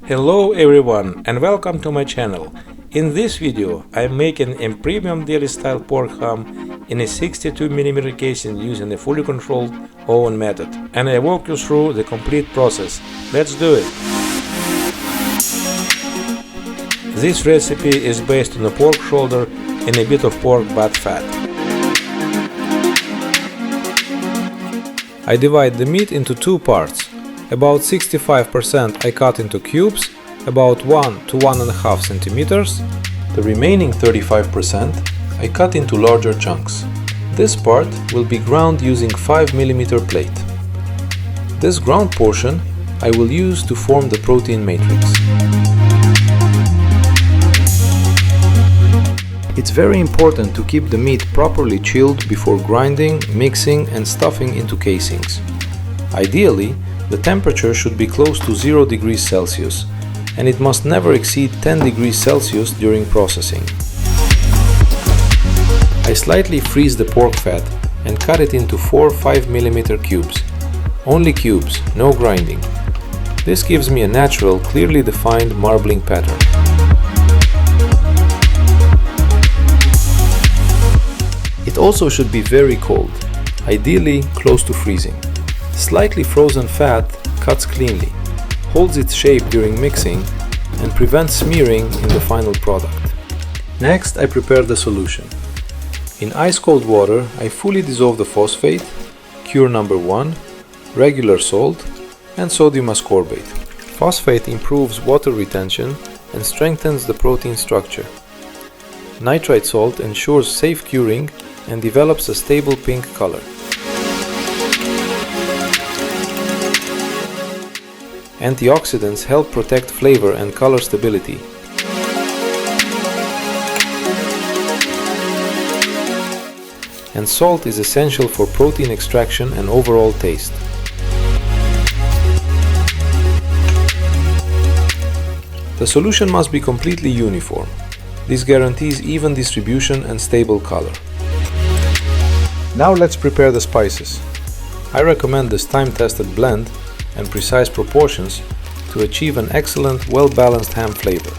Hello everyone and welcome to my channel. In this video I'm making a premium deli style pork ham in a 62mm casing using a fully controlled oven method, and I walk you through the complete process. Let's do it! This recipe is based on a pork shoulder and a bit of pork butt fat. I divide the meat into two parts. About 65% I cut into cubes, about 1 to 1.5 centimeters. The remaining 35% I cut into larger chunks. This part will be ground using 5mm plate. This ground portion I will use to form the protein matrix. It's very important to keep the meat properly chilled before grinding, mixing and stuffing into casings. Ideally, the temperature should be close to 0 degrees Celsius, and it must never exceed 10 degrees Celsius during processing. I slightly freeze the pork fat and cut it into 4 5mm cubes. Only cubes, no grinding. This gives me a natural, clearly defined marbling pattern. It also should be very cold, ideally close to freezing. Slightly frozen fat cuts cleanly, holds its shape during mixing, and prevents smearing in the final product. Next, I prepare the solution. In ice-cold water, I fully dissolve the phosphate, cure number 1, regular salt, and sodium ascorbate. Phosphate improves water retention and strengthens the protein structure. Nitrite salt ensures safe curing and develops a stable pink color. Antioxidants help protect flavor and color stability. And salt is essential for protein extraction and overall taste. The solution must be completely uniform. This guarantees even distribution and stable color. Now let's prepare the spices. I recommend this time-tested blend and precise proportions to achieve an excellent, well-balanced ham flavor.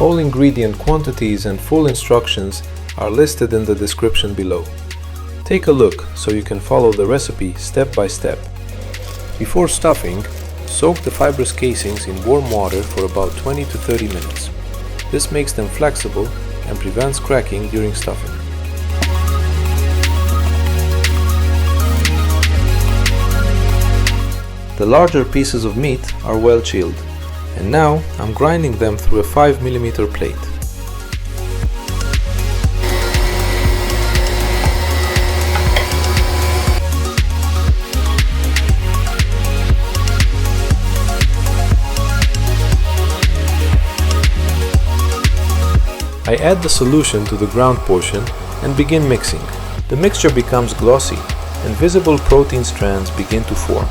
All ingredient quantities and full instructions are listed in the description below. Take a look so you can follow the recipe step by step. Before stuffing, soak the fibrous casings in warm water for about 20 to 30 minutes. This makes them flexible and prevents cracking during stuffing. The larger pieces of meat are well chilled. And now I'm grinding them through a 5mm plate. I add the solution to the ground portion and begin mixing. The mixture becomes glossy and visible protein strands begin to form.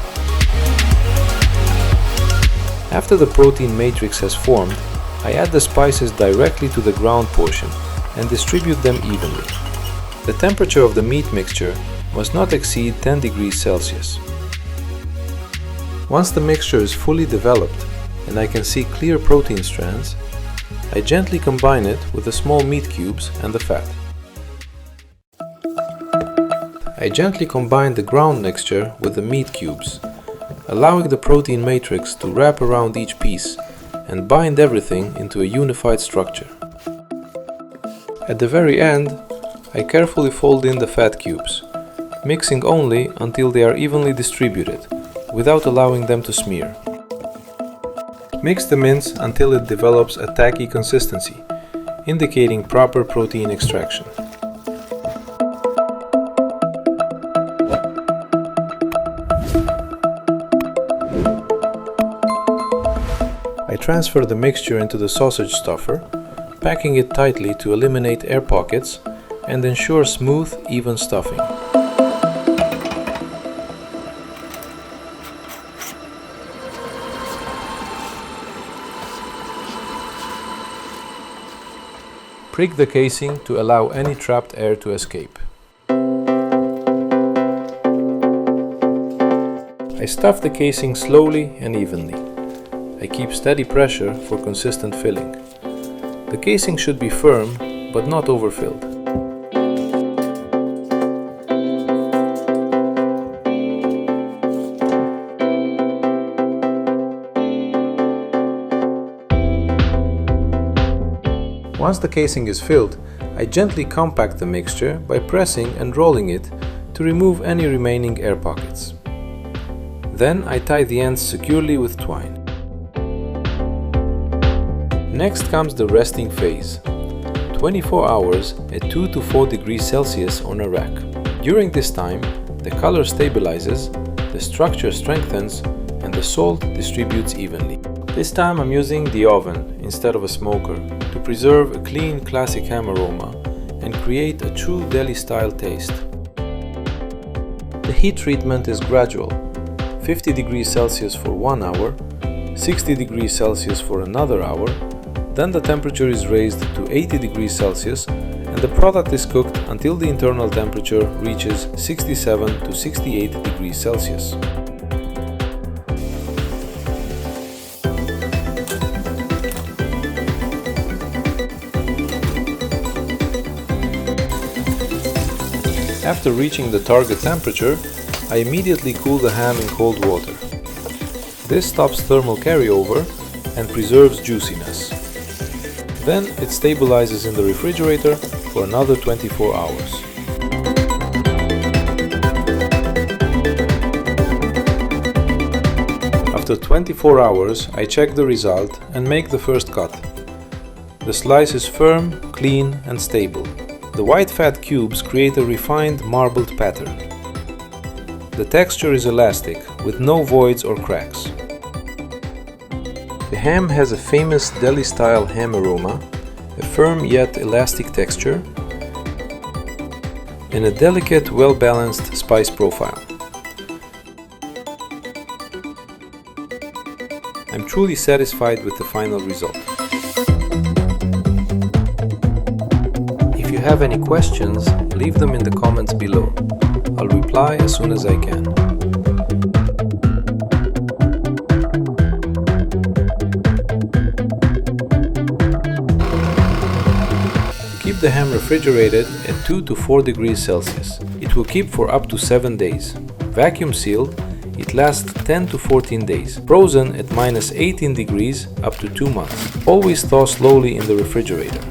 After the protein matrix has formed, I add the spices directly to the ground portion and distribute them evenly. The temperature of the meat mixture must not exceed 10 degrees Celsius. Once the mixture is fully developed and I can see clear protein strands, I gently combine it with the small meat cubes and the fat. I gently combine the ground mixture with the meat cubes, allowing the protein matrix to wrap around each piece and bind everything into a unified structure. At the very end, I carefully fold in the fat cubes, mixing only until they are evenly distributed, without allowing them to smear. Mix the mince until it develops a tacky consistency, indicating proper protein extraction. I transfer the mixture into the sausage stuffer, packing it tightly to eliminate air pockets and ensure smooth, even stuffing. Prick the casing to allow any trapped air to escape. I stuff the casing slowly and evenly. I keep steady pressure for consistent filling. The casing should be firm, but not overfilled. Once the casing is filled, I gently compact the mixture by pressing and rolling it to remove any remaining air pockets. Then I tie the ends securely with twine. Next comes the resting phase. 24 hours at 2 to 4 degrees Celsius on a rack. During this time, the color stabilizes, the structure strengthens, and the salt distributes evenly. This time I'm using the oven instead of a smoker to preserve a clean classic ham aroma and create a true deli style taste. The heat treatment is gradual, 50 degrees Celsius for 1 hour, 60 degrees Celsius for another hour, then the temperature is raised to 80 degrees Celsius and the product is cooked until the internal temperature reaches 67 to 68 degrees Celsius. After reaching the target temperature, I immediately cool the ham in cold water. This stops thermal carryover and preserves juiciness. Then it stabilizes in the refrigerator for another 24 hours. After 24 hours, I check the result and make the first cut. The slice is firm, clean and stable. The white fat cubes create a refined marbled pattern. The texture is elastic, with no voids or cracks. The ham has a famous deli-style ham aroma, a firm yet elastic texture, and a delicate, well-balanced spice profile. I'm truly satisfied with the final result. If you have any questions, leave them in the comments below. I'll reply as soon as I can. Keep the ham refrigerated at 2 to 4 degrees Celsius. It will keep for up to 7 days. Vacuum sealed, it lasts 10 to 14 days. Frozen at -18 degrees up to 2 months. Always thaw slowly in the refrigerator.